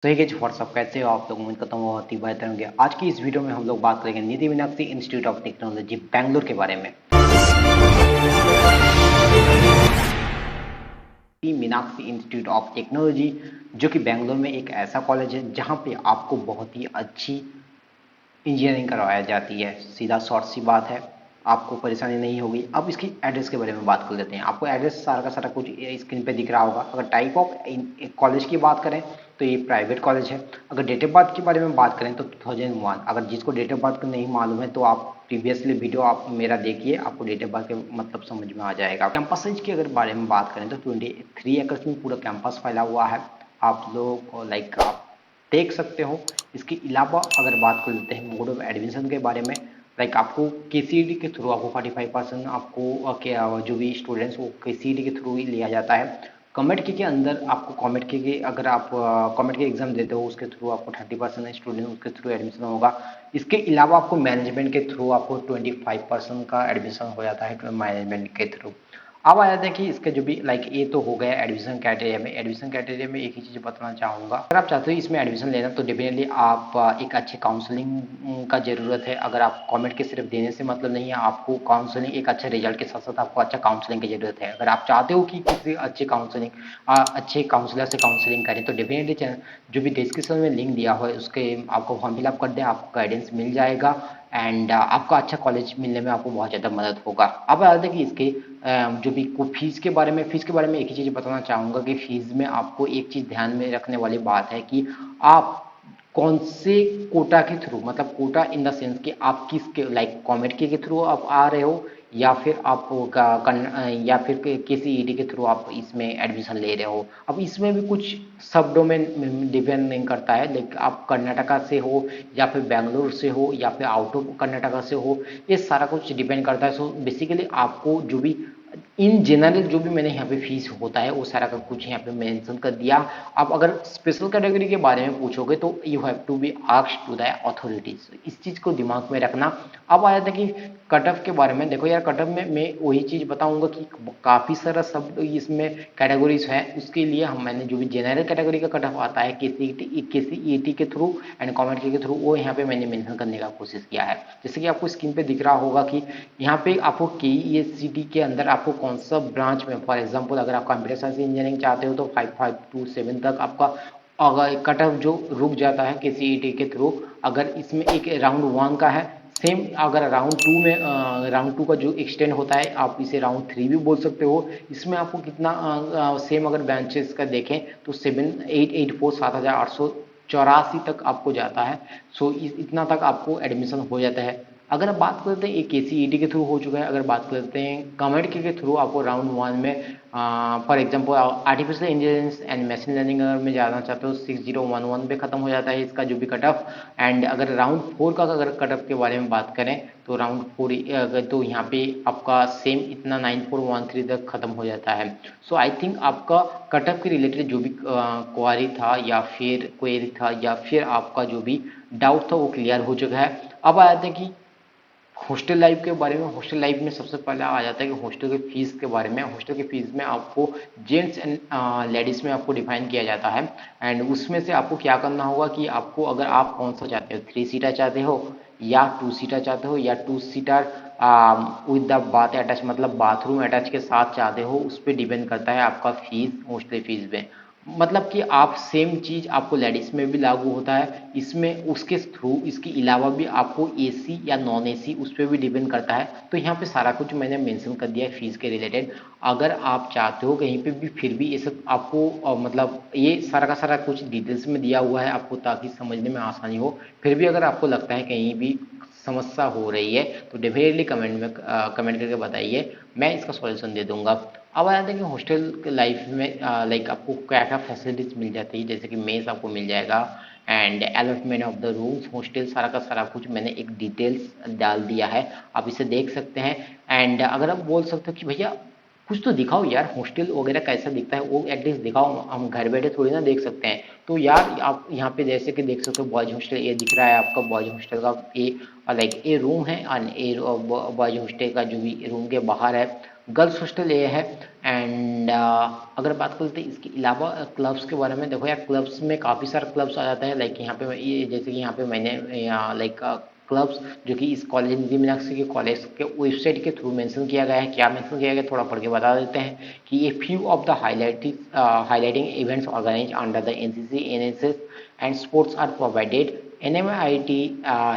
तो ये व्हाट्सअप कैसे हो आप लोग। उम्मीद करता हूँ बहुत ही बेहतर होंगे। आज की इस वीडियो में हम लोग बात करेंगे Nitte Meenakshi institute of technology Bangalore के बारे में। मीनाक्षी इंस्टीट्यूट ऑफ टेक्नोलॉजी जो कि बैंगलोर में एक ऐसा कॉलेज है जहाँ पे आपको बहुत ही अच्छी इंजीनियरिंग करवाया जाती है। सीधा शॉर्ट सी बात है, आपको परेशानी नहीं होगी। अब इसकी एड्रेस के बारे में बात कर लेते हैं। आपको एड्रेस सारा का सारा कुछ स्क्रीन पे दिख रहा होगा। अगर टाइप ऑफ कॉलेज की बात करें तो ये प्राइवेट कॉलेज है। अगर डेट ऑफ बर्थ के बारे में बात करें तो 2001। अगर जिसको डेट ऑफ बर्थ नहीं मालूम है तो आप प्रीवियसली वीडियो आप मेरा देखिए, आपको डेट ऑफ बर्थ के मतलब समझ में आ जाएगा। कैंपस साइज की अगर बारे में बात करें तो 23 एकड़ में पूरा कैंपस फैला हुआ है। आप लोग लाइक आप देख सकते हो। इसके अलावा अगर बात कर लेते हैं मोड ऑफ एडमिशन के बारे में, लाइक आपको केसीईटी के थ्रू आपको 45% आपको जो भी स्टूडेंट्स वो केसीईटी के थ्रू ही लिया जाता है। कॉमेड के अंदर आपको कॉमेड के अगर आप कॉमेड के एग्जाम देते हो उसके थ्रू आपको 30% स्टूडेंट उसके थ्रू एडमिशन होगा। इसके अलावा आपको मैनेजमेंट के थ्रू आपको 25% का एडमिशन हो जाता है मैनेजमेंट के थ्रू। अब आ जाते हैं कि इसके जो भी लाइक ये तो हो गया एडमिशन क्राइटेरिया में। एडमिशन क्राइटेरिया में एक ही चीज़ बताना चाहूँगा, अगर आप चाहते हो इसमें एडमिशन लेना तो डेफिनेटली आप एक अच्छे काउंसलिंग का ज़रूरत है। अगर आप कमेंट के सिर्फ देने से मतलब नहीं है, आपको काउंसलिंग एक अच्छे रिजल्ट के साथ साथ आपको अच्छा काउंसलिंग की ज़रूरत है। अगर आप चाहते हो कि किसी अच्छे काउंसलर से काउंसलिंग करें तो डेफिनेटली जो भी डिस्क्रिप्शन में लिंक दिया हुआ है उसके आपको फॉर्म फिलअप कर दें, आपको गाइडेंस मिल जाएगा एंड आपका अच्छा कॉलेज मिलने में आपको बहुत ज़्यादा मदद होगा। अब आ जाते हैं कि इसके जो भी को फीस के बारे में एक ही चीज़ बताना चाहूँगा कि फीस में आपको एक चीज़ ध्यान में रखने वाली बात है कि आप कौन से कोटा के थ्रू, मतलब कोटा इन द सेंस कि आप किसके लाइक कॉमेड के थ्रू आप आ रहे हो या फिर आप या फिर केसीईटी के थ्रू आप इसमें एडमिशन ले रहे हो। अब इसमें भी कुछ सब डोमेन डिपेंड नहीं करता है, लेकिन आप कर्नाटका से हो या फिर बेंगलोर से हो या फिर आउट ऑफ कर्नाटका से हो, ये सारा कुछ डिपेंड करता है। सो बेसिकली आपको जो भी इन जनरल जो भी मैंने यहाँ पे फीस होता है वो सारा का कुछ यहाँ पे मेंशन कर दिया। आप अगर स्पेशल कैटेगरी के बारे में पूछोगे तो you have to be asked to the authorities, इस चीज़ को दिमाग में रखना। अब आया था कि कट ऑफ के बारे में। देखो यार, कट ऑफ में मैं वही चीज़ बताऊंगा कि काफ़ी सारा सब इसमें कैटेगरीज है। उसके लिए हम मैंने जो भी जनरल कैटेगरी का कट ऑफ आता है केसीईटी के थ्रू एंड कॉमेड के थ्रू, वो यहाँ पे मैंने मेंशन करने का कोशिश किया है। जैसे कि आपको स्क्रीन पे दिख रहा होगा कि यहाँ पे आपको केईएससीटी के अंदर आपको कौन सा ब्रांच में, फॉर एग्जांपल अगर आप कंप्यूटर साइंस इंजीनियरिंग चाहते हो तो 552 तक आपका अगर कट ऑफ जो रुक जाता है केसीईटी के थ्रू। अगर इसमें एक राउंड 1 का है, सेम अगर राउंड 2 में राउंड 2 का जो एक्सटेंड होता है आप इसे राउंड 3 भी बोल सकते हो। इसमें आपको कितना सेम अगर ब्रांचेस का देखें तो 7884 7884 तक आपको जाता है। सो इतना तक आपको एडमिशन हो जाता है। अगर आप बात करते हैं एक केसीईटी के थ्रू हो चुका है, अगर बात करते हैं कमेड के थ्रू आपको राउंड 1 में for example artificial intelligence and machine learning अगर मैं जाना चाहते हो 6011 पे खत्म हो जाता है इसका जो भी कट ऑफ। एंड अगर राउंड 4 का अगर कट ऑफ के बारे में बात करें तो राउंड 4 तो यहाँ पे आपका सेम इतना 9413 तक खत्म हो जाता है। सो आई थिंक आपका कट ऑफ के रिलेटेड जो भी क्वारी था या फिर क्वेरी था या फिर आपका जो भी डाउट था वो क्लियर हो चुका है। अब आ जाते हैं कि हॉस्टल लाइफ के बारे में। हॉस्टल लाइफ में सबसे पहले आ जाता है कि हॉस्टल के फीस के बारे में। हॉस्टल की फीस में आपको जेंट्स एंड लेडीज़ में आपको डिफाइन किया जाता है। एंड उसमें से आपको क्या करना होगा कि आपको अगर आप कौन सा चाहते हो, 3 सीटर चाहते हो या 2 सीटर चाहते हो या 2 seater with the bath attach, मतलब बाथरूम अटैच के साथ चाहते हो, उस पर डिपेंड करता है आपका फीस हॉस्टल फीस में। मतलब कि आप सेम चीज़ आपको लेडीज़ में भी लागू होता है इसमें, उसके थ्रू इसके अलावा भी आपको एसी या नॉन एसी उस पर भी डिपेंड करता है। तो यहाँ पे सारा कुछ मैंने मेंशन कर दिया है फीस के रिलेटेड। अगर आप चाहते हो कहीं पे भी फिर भी ये सब आपको मतलब ये सारा का सारा कुछ डिटेल्स में दिया हुआ है आपको ताकि समझने में आसानी हो। फिर भी अगर आपको लगता है कहीं भी समस्या हो रही है तो डेफिनेटली कमेंट करके बताइए, मैं इसका सॉल्यूशन दे दूंगा। अब आ जाते हैं कि हॉस्टल लाइफ में लाइक आपको क्या क्या फैसिलिटीज मिल जाती है। जैसे कि मेस आपको मिल जाएगा and allotment of the rooms, hostel सारा का सारा कुछ मैंने एक डिटेल्स डाल दिया है, आप इसे देख सकते हैं। एंड अगर आप बोल सकते हो कि भैया कुछ तो दिखाओ यार, हॉस्टल वगैरह कैसा दिखता है वो एटलीस्ट दिखाओ, हम घर बैठे थोड़ी ना देख सकते हैं। तो यार आप यहाँ पे जैसे कि देख सकते हो बॉयज हॉस्टल ये दिख रहा है आपका, बॉयज हॉस्टल का ये लाइक ये रूम है। और ये बॉयज हॉस्टल का जो भी रूम के बाहर है गर्ल्स हॉस्टल ये है। एंड अगर बात करते हैं इसके अलावा क्लब्स के बारे में, देखो यार क्लब्स में काफ़ी सारे क्लब्स आ जाते हैं। लाइक यहाँ पे ये जैसे कि यहाँ पे मैंने लाइक क्लब्स जो कि इस कॉलेज निधि मीनाक्षी के कॉलेज के वेबसाइट के थ्रू मेंशन किया गया है। क्या मेंशन किया गया है थोड़ा पढ़ के बता देते हैं कि ये few of the highlighting events organise under the NCC NSS and sports are provided. NMIT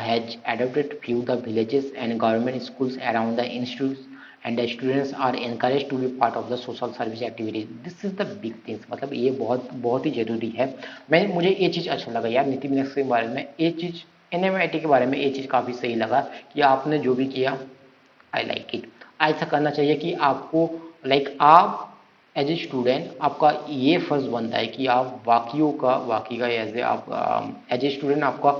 has adopted few the villages and government schools around the institutes and the students are encouraged to be part of the social service activities. This is the big things, मतलब ये बहुत बहुत ही जरूरी है। मुझे ये चीज़ अच्छा लगा यार नीति मीनाक्षी के बारे में, ये चीज़ NMIT के बारे में ये चीज़ काफ़ी सही लगा कि आपने जो भी किया आई लाइक इट। ऐसा करना चाहिए कि आपको लाइक आप एज ए स्टूडेंट आपका ये फर्ज बनता है कि आप बाकी का एज ए आप एज ए स्टूडेंट आपका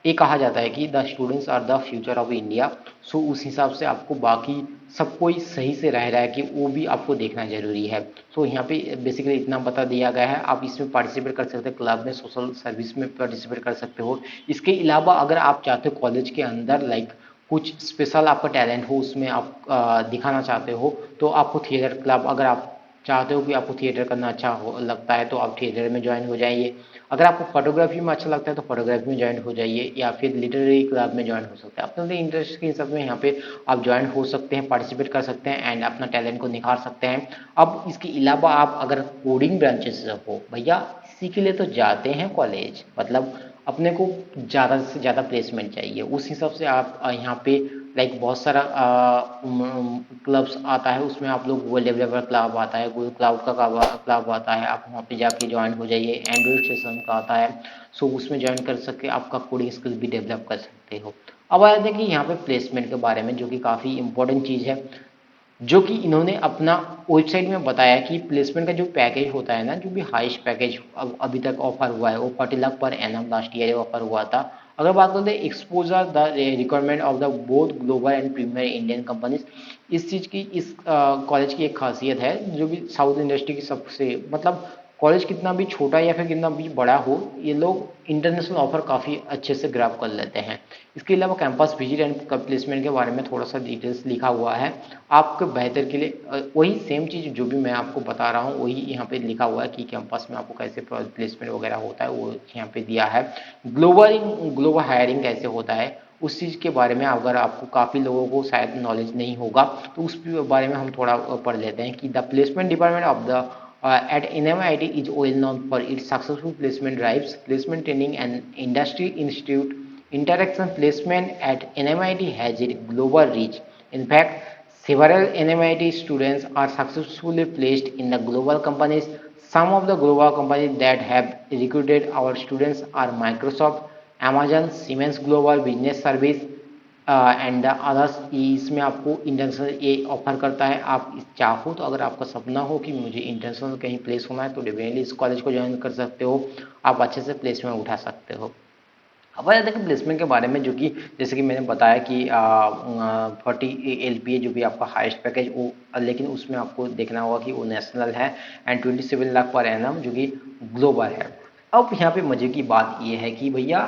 ये कहा जाता है कि the students are the future of India. So उस हिसाब से आपको बाकी सब कोई सही से रह रहा है कि वो भी आपको देखना जरूरी है। सो यहाँ पे बेसिकली इतना बता दिया गया है। आप इसमें पार्टिसिपेट कर सकते हैं, क्लब में सोशल सर्विस में पार्टिसिपेट कर सकते हो। इसके अलावा अगर आप चाहते हो कॉलेज के अंदर लाइक कुछ स्पेशल आपका टैलेंट हो, उसमें आप दिखाना चाहते हो, तो आपको थिएटर क्लब, अगर आप चाहते हो कि आपको थिएटर करना अच्छा हो लगता है तो आप थिएटर में ज्वाइन हो जाइए। अगर आपको फोटोग्राफी में अच्छा लगता है तो फोटोग्राफी में ज्वाइन हो जाइए, या फिर लिटरेरी क्लब में ज्वाइन हो सकते हैं। अपने इंटरेस्ट के हिसाब में यहाँ पे आप ज्वाइन हो सकते हैं, पार्टिसिपेट कर सकते हैं एंड अपना टैलेंट को निखार सकते हैं। अब इसके अलावा आप अगर कोडिंग ब्रांचेस से हो भैया, इसी के लिए तो जाते हैं कॉलेज, मतलब अपने को ज़्यादा से ज़्यादा प्लेसमेंट चाहिए। उस हिसाब से आप यहाँ पे लाइक बहुत सारा क्लब्स आता है, उसमें आप लोग गूगल डेवलपर क्लब आता है, गूगल क्लाउड का क्लब आता है, आप वहाँ पे जाके ज्वाइन हो जाइए। एंड्रॉइड सेशन का आता है, सो उसमें ज्वाइन कर सके आपका कोडिंग स्किल भी डेवलप कर सकते हो। अब आ जाते हैं कि यहाँ पे प्लेसमेंट के बारे में, जो कि काफ़ी इंपॉर्टेंट चीज़ है, जो कि इन्होंने अपना वेबसाइट में बताया कि प्लेसमेंट का जो पैकेज होता है ना, जो भी हाईएस्ट पैकेज अभी तक ऑफर हुआ है वो 40 lakh per annum last year offer हुआ था। अगर बात करते हैं exposure the requirement of the both global and premier Indian companies, इस चीज़ की इस कॉलेज की एक खासियत है जो भी साउथ इंडस्ट्री की सबसे, मतलब कॉलेज कितना भी छोटा या फिर कितना भी बड़ा हो, ये लोग इंटरनेशनल ऑफर काफ़ी अच्छे से ग्रैब कर लेते हैं। इसके अलावा कैंपस विजिट एंड प्लेसमेंट के बारे में थोड़ा सा डिटेल्स लिखा हुआ है आपके बेहतर के लिए। वही सेम चीज़ जो भी मैं आपको बता रहा हूँ वही यहाँ पे लिखा हुआ है कि कैंपस में आपको कैसे प्लेसमेंट वगैरह होता है, वो यहाँ पे दिया है। ग्लोबल हायरिंग कैसे होता है उस चीज़ के बारे में अगर आपको, काफ़ी लोगों को शायद नॉलेज नहीं होगा, तो उस बारे में हम थोड़ा पढ़ लेते हैं कि the placement department of the at NMIT is well known for its successful placement drives, placement training, and industry institute interaction. Placement at NMIT has a global reach. In fact, several NMIT students are successfully placed in the global companies. Some of the global companies that have recruited our students are Microsoft, Amazon, Siemens Global Business Service, and others. इसमें आपको international ये offer करता है। आप चाहो तो, अगर आपका सपना हो कि मुझे इंटरनेशनल कहीं प्लेस होना है, तो डेफिनेटली इस कॉलेज को ज्वाइन कर सकते हो, आप अच्छे से प्लेसमेंट उठा सकते हो। अब आ जाता है कि प्लेसमेंट के बारे में, जो कि जैसे कि मैंने बताया कि 40 LPA जो भी आपका हाईएस्ट पैकेज वो, लेकिन उसमें आपको देखना होगा कि वो नेशनल है, एंड 27 लाख पर एनम जो कि ग्लोबल है। अब यहाँ पे मजे की बात ये है कि भैया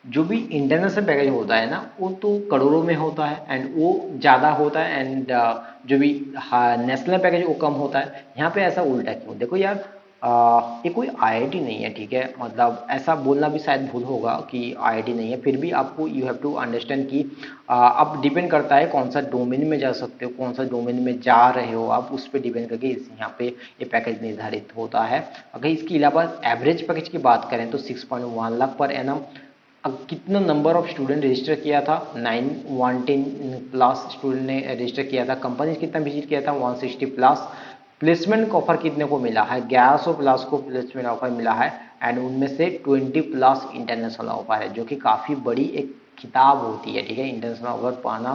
जो भी इंटरनेशनल पैकेज होता है ना, वो तो करोड़ों में होता है एंड वो ज़्यादा होता है, एंड जो भी नेशनल पैकेज वो कम होता है। यहाँ पे ऐसा उल्टा क्यों? देखो यार, ये कोई आईआईटी नहीं है, ठीक है, मतलब ऐसा बोलना भी शायद भूल होगा कि आईआईटी नहीं है, फिर भी आपको यू हैव टू अंडरस्टैंड कि अब डिपेंड करता है कौन सा डोमेन में जा सकते हो, कौन सा डोमेन में जा रहे हो आप, उस पर डिपेंड करके यहाँ पे ये पैकेज निर्धारित होता है। अगर इसके अलावा एवरेज पैकेज की बात करें तो 6.1 लाख पर एनम। अब कितना नंबर ऑफ स्टूडेंट रजिस्टर किया था? 910 प्लस स्टूडेंट ने रजिस्टर किया था। कंपनी कितना विजिट किया था? 160 प्लस। प्लेसमेंट का ऑफर कितने को मिला है? 1100 प्लस को प्लेसमेंट ऑफर मिला है, एंड उनमें से 20 प्लस इंटरनेशनल ऑफर है, जो कि काफ़ी बड़ी एक किताब होती है, ठीक है। इंटरनेशनल ऑफर पाना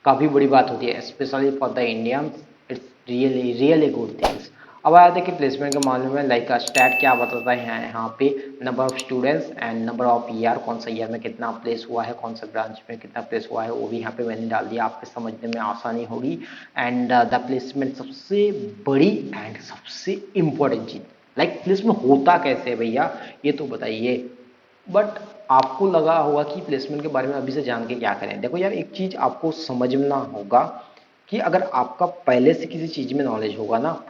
काफ़ी बड़ी बात होती है, specially for the Indians, it's really really good things. अब आया था कि प्लेसमेंट के मामले में लाइक स्टैट क्या बताता है यहाँ पे, number of students and number of year, कौन सा ईयर में कितना प्लेस हुआ है, कौन सा ब्रांच में कितना प्लेस हुआ है, वो भी यहाँ पे मैंने डाल दिया, आपके समझने में आसानी होगी। एंड द प्लेसमेंट सबसे बड़ी एंड सबसे इम्पोर्टेंट चीज़, लाइक प्लेसमेंट होता कैसे है भैया, ये तो बताइए। बट आपको लगा होगा कि प्लेसमेंट के बारे में अभी से जान के क्या करें। देखो यार, एक चीज़ आपको समझना होगा कि अगर आपका पहले से किसी चीज़ में नॉलेज होगा ना,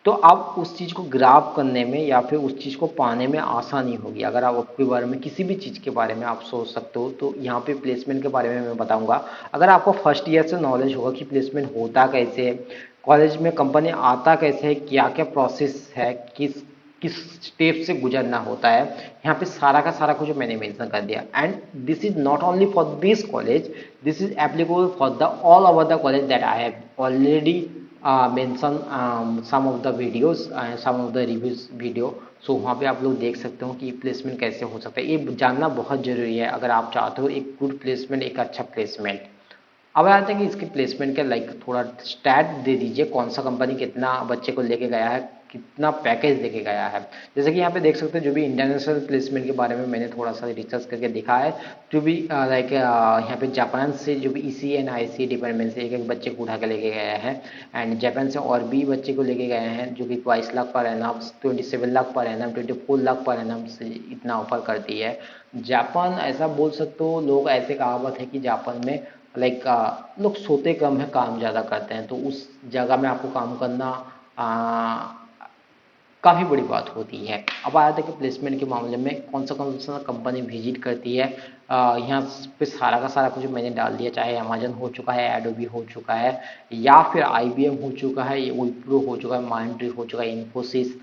तो आप उस चीज़ को ग्राफ करने में या फिर उस चीज़ को पाने में आसानी होगी। अगर आप आपके बारे में किसी भी चीज़ के बारे में आप सोच सकते हो, तो यहाँ पे प्लेसमेंट के बारे में मैं बताऊंगा। अगर आपको फर्स्ट ईयर से नॉलेज होगा कि प्लेसमेंट होता कैसे है, कॉलेज में कंपनी आता कैसे है, क्या क्या प्रोसेस है, किस किस स्टेप से गुजरना होता है, यहाँ पे सारा का सारा कुछ मैंने मेंशन कर दिया। And this is not only for this college, this is applicable for the all over the college that I have already mention some of the videos some of the reviews video। सो वहाँ पे आप लोग देख सकते हो कि placement कैसे हो सकता है। ये जानना बहुत ज़रूरी है अगर आप चाहते हो एक गुड प्लेसमेंट, एक अच्छा प्लेसमेंट। अब आते हैं कि इसके प्लेसमेंट के लाइक थोड़ा स्टैट दे दीजिए, कौन सा कंपनी कितना बच्चे को लेके गया है, कितना पैकेज लेके गया है। जैसे कि यहाँ पे देख सकते हो, जो भी इंटरनेशनल प्लेसमेंट के बारे में मैंने थोड़ा सा रिसर्च करके देखा है, जो भी लाइक यहाँ पे जापान से जो भी EC एंड IC डिपार्टमेंट से एक एक बच्चे को उठा के लेके गया है। एंड जापान से और भी बच्चे को लेके गए हैं जो कि 22 lakh per annum, 27 lakh per annum, 24 lakh per annum से इतना ऑफर करती है जापान। ऐसा बोल सकते हो, लोग ऐसे कहावत है कि जापान में लाइक लोग सोते कम है, काम ज़्यादा करते हैं। तो उस जगह में आपको काम करना काफ़ी बड़ी बात होती है। अब आया था कि प्लेसमेंट के मामले में कौन सा कंपनी विजिट करती है। यहाँ पे सारा का सारा कुछ मैंने डाल दिया, चाहे अमेजन हो चुका है, एडोबी हो चुका है, या फिर IBM हो चुका है, विप्रो हो चुका है, माइंड्री हो चुका है, इन्फोसिस,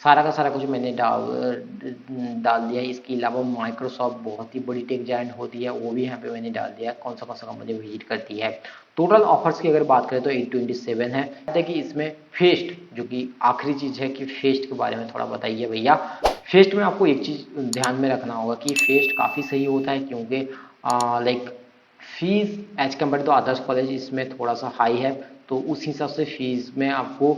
सारा का सारा कुछ मैंने डाल दिया है। इसके अलावा माइक्रोसॉफ्ट बहुत ही बड़ी टेक जायंट होती है, वो भी यहाँ पे मैंने डाल दिया कौन सा कंपनी विजिट करती है। टोटल ऑफर्स की अगर बात करें तो 827 है। कि इसमें फेस्ट, जो कि आखिरी चीज़ है कि फेस्ट के बारे में थोड़ा बताइए भैया। फेस्ट में आपको एक चीज़ ध्यान में रखना होगा कि फेस्ट काफ़ी सही होता है, क्योंकि like fees as compare to others college इसमें थोड़ा सा हाई है। तो उस हिसाब से फीस में आपको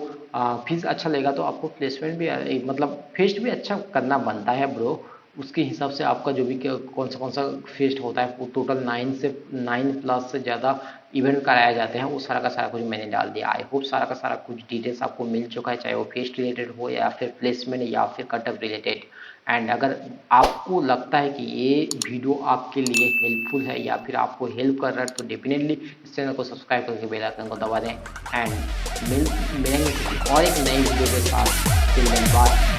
फीस अच्छा लेगा तो आपको प्लेसमेंट भी मतलब फेस्ट भी अच्छा करना बनता है ब्रो। उसके हिसाब से आपका जो भी कौन सा फेस्ट होता है, वो टोटल 9 प्लस से ज़्यादा इवेंट कराया जाते हैं, वो सारा का सारा कुछ मैंने डाल दिया। आई होप सारा का सारा कुछ डिटेल्स आपको मिल चुका है, चाहे वो फेस्ट रिलेटेड हो या फिर प्लेसमेंट या फिर कटअप रिलेटेड। एंड अगर आपको लगता है कि ये वीडियो आपके लिए हेल्पफुल है या फिर आपको हेल्प कर रहा है, तो डेफिनेटली इस चैनल को सब्सक्राइब करके बेल आइकन को दबा दें। एंड मिलेंगे किसी और एक नई वीडियो के साथ। Till then bye.